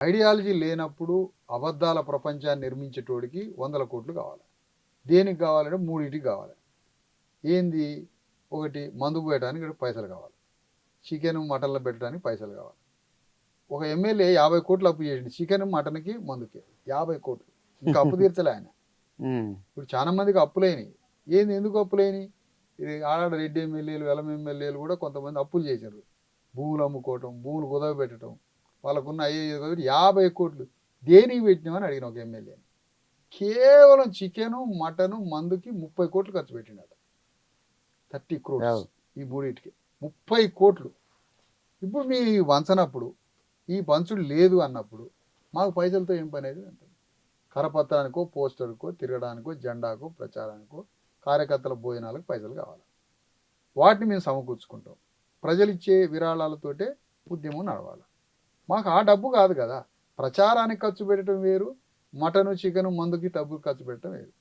Ideology లేనప్పుడు అబద్ధాల ప్రపంచాన్ని నిర్మించేటోడికి 100 కోట్లు కావాలి. దేనికి కావాలంటే మూడింటికి కావాలి. ఏంది? ఒకటి మందు పోయడానికి పైసలు కావాలి, చికెన్ మటన్లో పెట్టడానికి పైసలు కావాలి. ఒక ఎమ్మెల్యే 50 కోట్లు అప్పు చేసిండు చికెన్ మటన్కి మందుకి, 50 కోట్లు. ఇంకా అప్పు తీర్చలే ఆయన. ఇప్పుడు చాలా మందికి అప్పులేని. ఏంది? ఎందుకు అప్పులేని? ఇది ఆడ రెడ్డి ఎమ్మెల్యేలు వెలం ఎమ్మెల్యేలు కూడా కొంతమంది అప్పులు చేశారు. భూములు అమ్ముకోవటం, భూములు కుదవ పెట్టడం, వాళ్ళకున్న 50 కోట్లు దేనికి పెట్టినామని అడిగిన ఒక ఎమ్మెల్యేని. కేవలం చికెను మటను మందుకి 30 కోట్లు ఖర్చు పెట్టినాడు. 30 crores ఈ మూడింటికి 30 కోట్లు. ఇప్పుడు మీ వంచనప్పుడు, ఈ పంచుడు లేదు అన్నప్పుడు మాకు పైసలతో ఏం పని అయితే అంటారు. కరపత్రానికో పోస్టర్కో తిరగడానికో జెండాకో ప్రచారానికో కార్యకర్తల భోజనాలకు పైసలు కావాలి. వాటిని మేము సమకూర్చుకుంటాం. ప్రజలు ఇచ్చే విరాళాలతోటే ఉద్యమం నడవాలి. మాకు ఆ డబ్బు కాదు కదా. ప్రచారానికి ఖర్చు పెట్టడం వేరు, మటను చికెను మందుకి డబ్బు ఖర్చు పెట్టడం వేరు.